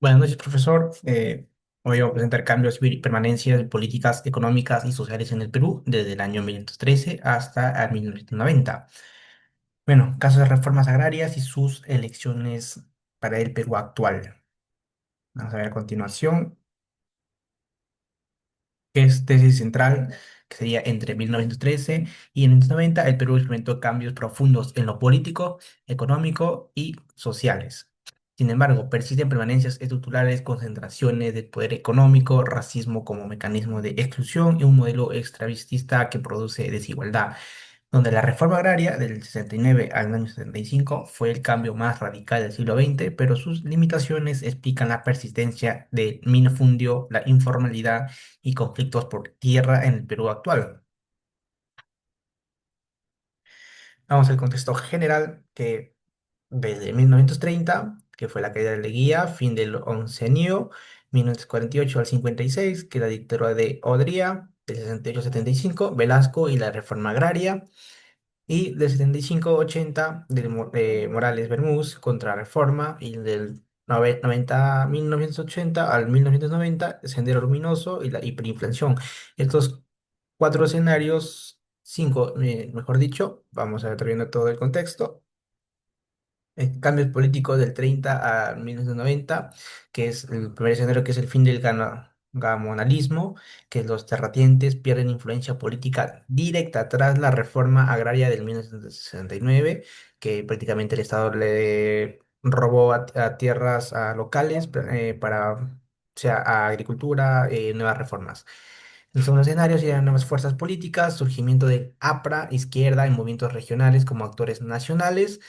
Buenas noches, profesor. Hoy voy a presentar cambios y permanencias de políticas económicas y sociales en el Perú desde el año 1913 hasta el 1990. Bueno, casos de reformas agrarias y sus elecciones para el Perú actual. Vamos a ver a continuación. Es tesis central, que sería entre 1913 y 1990, el Perú experimentó cambios profundos en lo político, económico y sociales. Sin embargo, persisten permanencias estructurales, concentraciones del poder económico, racismo como mecanismo de exclusión y un modelo extravistista que produce desigualdad, donde la reforma agraria del 69 al año 75 fue el cambio más radical del siglo XX, pero sus limitaciones explican la persistencia del minifundio, la informalidad y conflictos por tierra en el Perú actual. Vamos al contexto general que desde 1930, que fue la caída de Leguía, fin del oncenio, 1948 al 56, que la dictadura de Odría, del 68 al 75, Velasco y la reforma agraria. Y del 75-80 de Morales Bermúdez contra Reforma y del 1980 al 1990 Sendero Luminoso y la hiperinflación. Estos cuatro escenarios, cinco, mejor dicho, vamos a ver viendo todo el contexto. Cambios políticos del 30 a 1990, que es el primer escenario, que es el fin del gamonalismo, que los terratenientes pierden influencia política directa tras la reforma agraria del 1969, que prácticamente el Estado le robó a tierras a locales para, o sea, a agricultura, nuevas reformas. El segundo escenario serían nuevas fuerzas políticas, surgimiento del APRA, izquierda, en movimientos regionales como actores nacionales.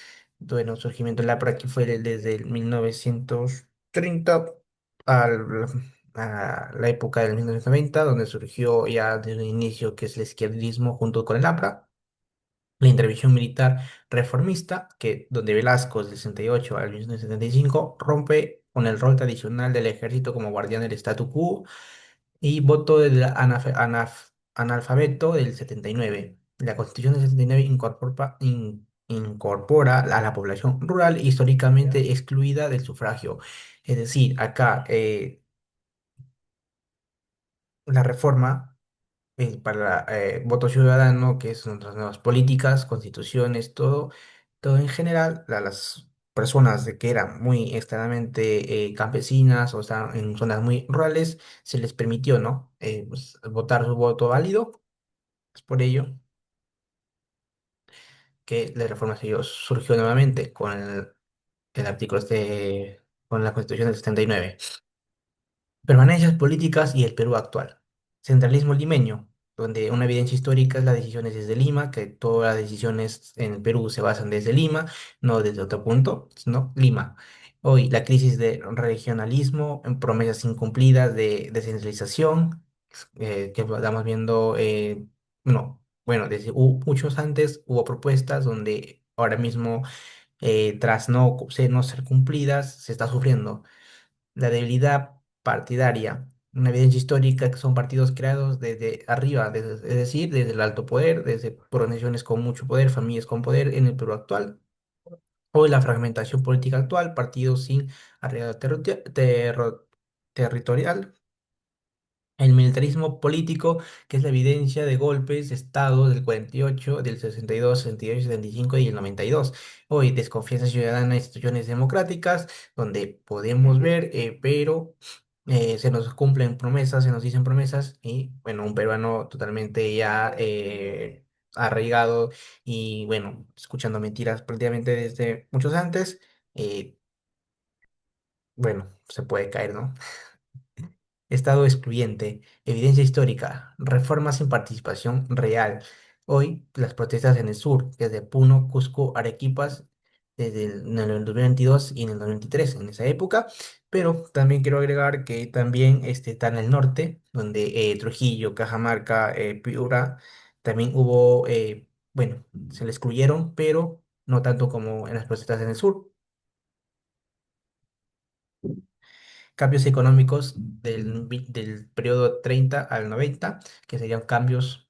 Bueno, surgimiento del APRA que fue desde el 1930 al- a la época del 1990, donde surgió ya desde el inicio que es el izquierdismo junto con el APRA. La intervención militar reformista, que donde Velasco, del 68 al 1975, rompe con el rol tradicional del ejército como guardián del statu quo y voto del analfabeto del 79. La Constitución del 79 incorpora a la población rural históricamente excluida del sufragio. Es decir, acá la reforma para voto ciudadano, que son las nuevas políticas, constituciones, todo en general, las personas de que eran muy extremadamente campesinas o estaban en zonas muy rurales, se les permitió, ¿no? Pues, votar su voto válido. Es por ello que la reforma surgió nuevamente con el artículo con la Constitución del 79. Permanencias políticas y el Perú actual. Centralismo limeño, donde una evidencia histórica es las decisiones desde Lima, que todas las decisiones en el Perú se basan desde Lima, no desde otro punto, sino Lima. Hoy la crisis de regionalismo, en promesas incumplidas de descentralización, que estamos viendo, no, bueno, desde muchos antes hubo propuestas donde ahora mismo, tras no ser cumplidas, se está sufriendo la debilidad partidaria, una evidencia histórica que son partidos creados desde arriba, es decir, desde el alto poder, desde organizaciones con mucho poder, familias con poder en el Perú actual. Hoy la fragmentación política actual, partidos sin arraigo territorial, el militarismo político, que es la evidencia de golpes de Estado del 48, del 62, 68, 75 y el 92. Hoy, desconfianza ciudadana en instituciones democráticas, donde podemos ver, pero se nos cumplen promesas, se nos dicen promesas, y bueno, un peruano totalmente ya arraigado y bueno, escuchando mentiras prácticamente desde muchos antes, eh, bueno, se puede caer, ¿no? Estado excluyente, evidencia histórica, reformas sin participación real. Hoy, las protestas en el sur, desde Puno, Cusco, Arequipas, en el 2022 y en el 2023, en esa época. Pero también quiero agregar que también está en el norte, donde Trujillo, Cajamarca, Piura, también hubo, bueno, se le excluyeron, pero no tanto como en las protestas en el sur. Cambios económicos del periodo 30 al 90, que serían cambios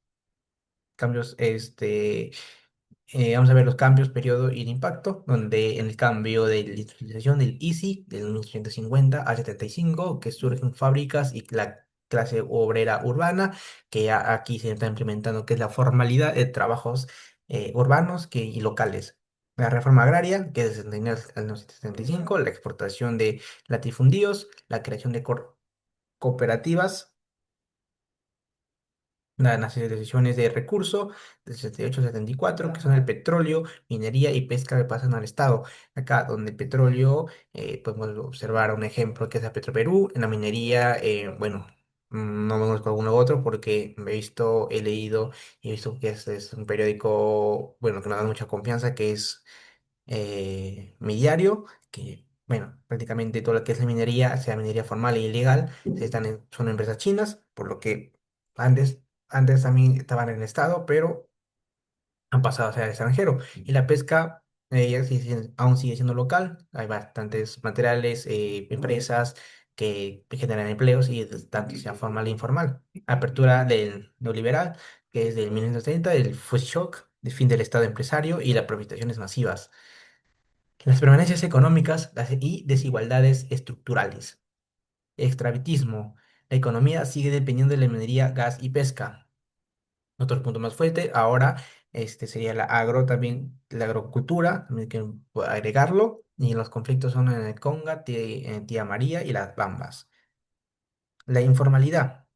Vamos a ver los cambios, periodo y el impacto, donde en el cambio de la industrialización del ICI del 1850 al 75, que surgen fábricas y la clase obrera urbana, que ya aquí se está implementando, que es la formalidad de trabajos urbanos y locales. La reforma agraria, que es de 69 al 1975, la exportación de latifundíos, la creación de cooperativas, las nacionalizaciones de recursos del 78 al 74, que son el petróleo, minería y pesca que pasan al Estado. Acá donde el petróleo, podemos observar un ejemplo que es la Petroperú, en la minería, bueno, no me conozco alguno otro porque he visto, he leído y he visto que es un periódico, bueno, que nos da mucha confianza, que es Mi Diario, que, bueno, prácticamente todo lo que es la minería, sea minería formal e ilegal, son empresas chinas, por lo que antes, antes también estaban en el estado, pero han pasado a ser extranjero. Y la pesca, aún sigue siendo local, hay bastantes materiales, empresas que generan empleos y tanto sea formal e informal. Apertura del neoliberal, que es del 1930, el food shock, el fin del estado empresario y las privatizaciones masivas. Las permanencias económicas y desigualdades estructurales. Extravitismo. La economía sigue dependiendo de la minería, gas y pesca. Otro punto más fuerte, ahora sería también la agrocultura, también hay que agregarlo. Y los conflictos son en el Conga, en Tía María y las Bambas. La informalidad.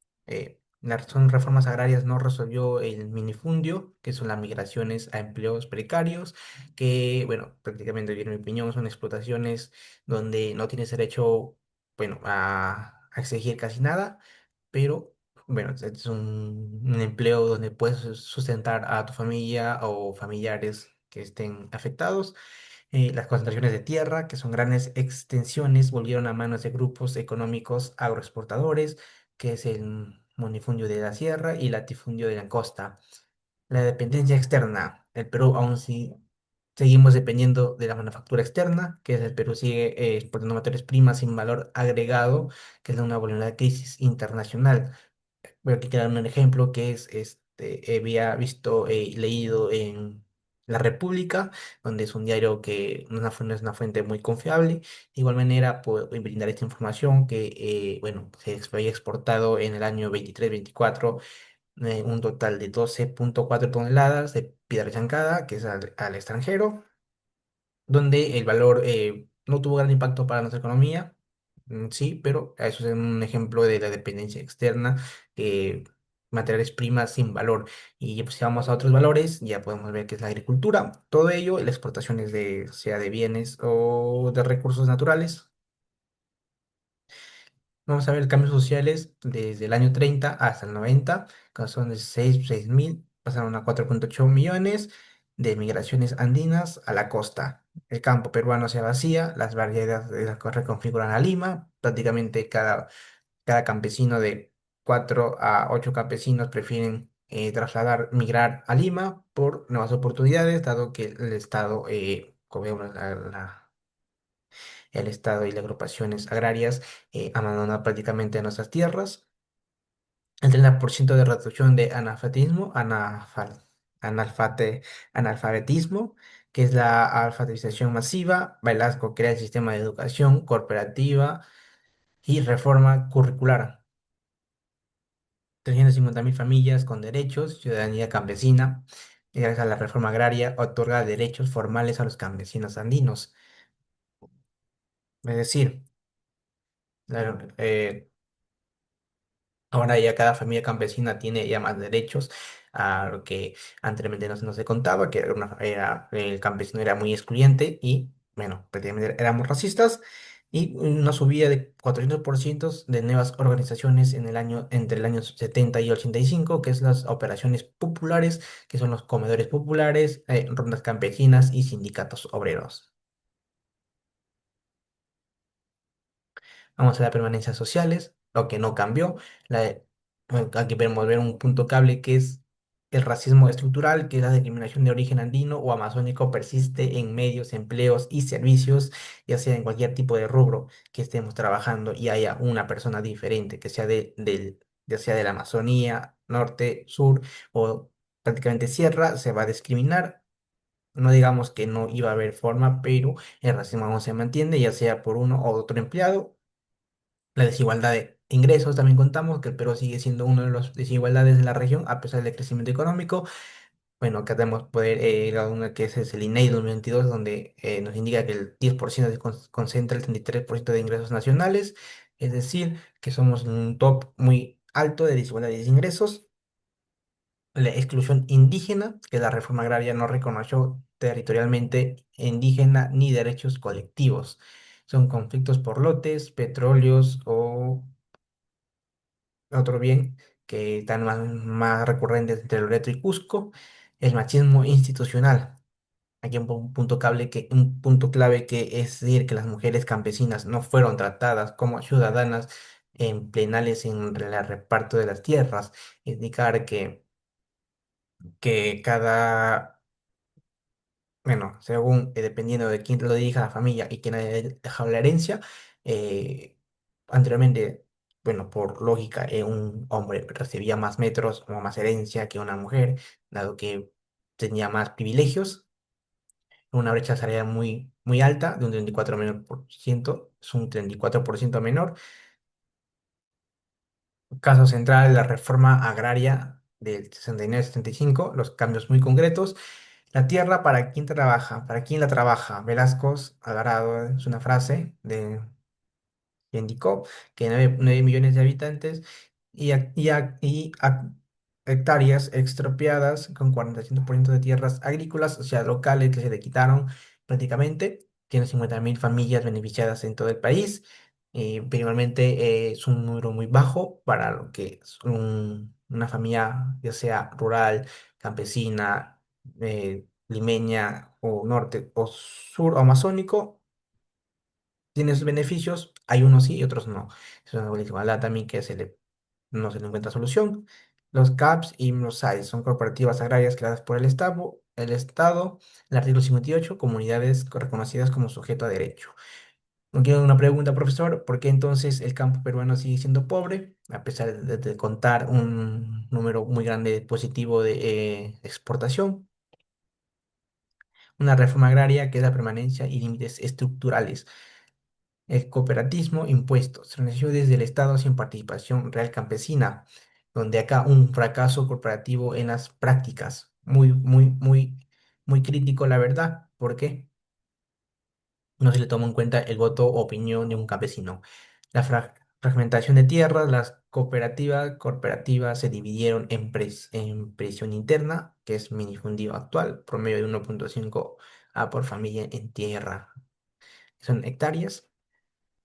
Son reformas agrarias no resolvió el minifundio, que son las migraciones a empleos precarios, que, bueno, prácticamente, en mi opinión, son explotaciones donde no tienes derecho, bueno, a exigir casi nada, pero, bueno, es un empleo donde puedes sustentar a tu familia o familiares que estén afectados. Las concentraciones de tierra, que son grandes extensiones, volvieron a manos de grupos económicos agroexportadores, que es el monifundio de la sierra y el latifundio de la costa. La dependencia externa. El Perú aún sí seguimos dependiendo de la manufactura externa, que es el Perú sigue exportando materias primas sin valor agregado, que es una vulnerable crisis internacional. Voy a dar un ejemplo que es, había visto y leído en La República, donde es un diario que no es una fuente muy confiable. De igual manera, puedo brindar esta información que, bueno, había exportado en el año 23-24 un total de 12,4 toneladas de piedra chancada, que es al extranjero, donde el valor no tuvo gran impacto para nuestra economía, sí, pero eso es un ejemplo de la dependencia externa, eh, materiales primas sin valor. Y pues si vamos a otros valores, ya podemos ver que es la agricultura, todo ello, las exportaciones sea de bienes o de recursos naturales. Vamos a ver cambios sociales desde el año 30 hasta el 90, que son de 6.000, pasaron a 4,8 millones de migraciones andinas a la costa. El campo peruano se vacía, las variedades de la reconfiguran a Lima, prácticamente cada campesino de 4 a 8 campesinos prefieren migrar a Lima por nuevas oportunidades, dado que el Estado, como vemos, el Estado y las agrupaciones agrarias abandonan prácticamente nuestras tierras. El 30% de reducción de analfabetismo, que es la alfabetización masiva. Velasco crea el sistema de educación corporativa y reforma curricular. 350.000 familias con derechos, ciudadanía campesina, y gracias a la reforma agraria, otorga derechos formales a los campesinos andinos. Es decir, eh, ahora ya cada familia campesina tiene ya más derechos a lo que anteriormente no se contaba, que el campesino era muy excluyente y, bueno, prácticamente éramos racistas y una subida de 400% de nuevas organizaciones entre el año 70 y 85, que es las operaciones populares, que son los comedores populares, rondas campesinas y sindicatos obreros. Vamos a las permanencias sociales, lo que no cambió. Aquí podemos ver un punto cable que es el racismo estructural, que es la discriminación de origen andino o amazónico persiste en medios, empleos y servicios, ya sea en cualquier tipo de rubro que estemos trabajando y haya una persona diferente, que sea ya sea de la Amazonía, norte, sur o prácticamente sierra, se va a discriminar. No digamos que no iba a haber forma, pero el racismo aún se mantiene, ya sea por uno o otro empleado. La desigualdad de ingresos, también contamos que el Perú sigue siendo una de las desigualdades de la región, a pesar del crecimiento económico. Bueno, acá tenemos poder, una que es el INEI 2022, donde nos indica que el 10% concentra el 33% de ingresos nacionales, es decir, que somos en un top muy alto de desigualdades de ingresos. La exclusión indígena, que la reforma agraria no reconoció territorialmente indígena ni derechos colectivos. Son conflictos por lotes, petróleos o otro bien que están más recurrentes entre Loreto y Cusco. El machismo institucional. Aquí un un punto clave que es decir que las mujeres campesinas no fueron tratadas como ciudadanas en plenales en el reparto de las tierras. Indicar que cada, bueno, según, dependiendo de quién lo dirija la familia y quién haya dejado la herencia, eh, anteriormente, bueno, por lógica, un hombre recibía más metros o más herencia que una mujer, dado que tenía más privilegios, una brecha salarial muy alta, de un 34 por ciento, es un 34% menor. Caso central, la reforma agraria del 69-75, los cambios muy concretos. La tierra para quién trabaja, para quién la trabaja. Velasco Alvarado es una frase que indicó que 9 millones de habitantes y hectáreas expropiadas con 45% de tierras agrícolas, o sea, locales que se le quitaron prácticamente. Tiene 50.000 familias beneficiadas en todo el país. Principalmente es un número muy bajo para lo que es una familia, ya sea rural, campesina, limeña o norte o sur o amazónico. Tiene sus beneficios, hay unos sí y otros no. Es una desigualdad también que no se le encuentra solución. Los CAPS y los SAIS son corporativas agrarias creadas por el artículo 58, comunidades reconocidas como sujeto a derecho. No quiero una pregunta, profesor, ¿por qué entonces el campo peruano sigue siendo pobre, a pesar de contar un número muy grande positivo de exportación? Una reforma agraria que da permanencia y límites estructurales. El cooperativismo impuesto se inició desde el Estado sin participación real campesina, donde acá un fracaso corporativo en las prácticas. Muy crítico, la verdad. ¿Por qué? No se le tomó en cuenta el voto o opinión de un campesino. La fragmentación de tierras, las cooperativas se dividieron en presión interna, que es minifundio actual, promedio de 1,5 A por familia en tierra. Son hectáreas.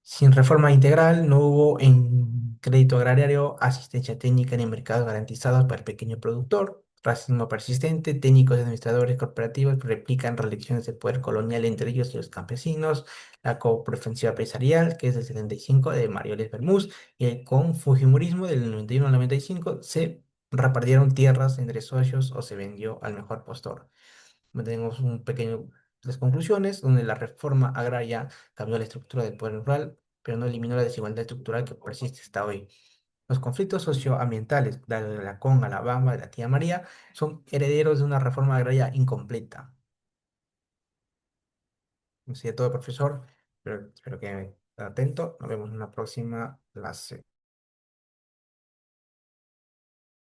Sin reforma integral, no hubo en crédito agrario asistencia técnica ni mercados garantizados para el pequeño productor. Racismo persistente, técnicos y administradores corporativos replican reelecciones de poder colonial entre ellos y los campesinos. La cooperativa empresarial, que es del 75 de Marioles Bermúdez, y el confujimorismo del 91 al 95 se repartieron tierras entre socios o se vendió al mejor postor. Tenemos un pequeño las conclusiones, donde la reforma agraria cambió la estructura del poder rural, pero no eliminó la desigualdad estructural que persiste hasta hoy. Los conflictos socioambientales, la de la Conga, la Bamba, de la Tía María, son herederos de una reforma agraria incompleta. No sé todo, profesor, pero espero que esté atento. Nos vemos en una próxima clase.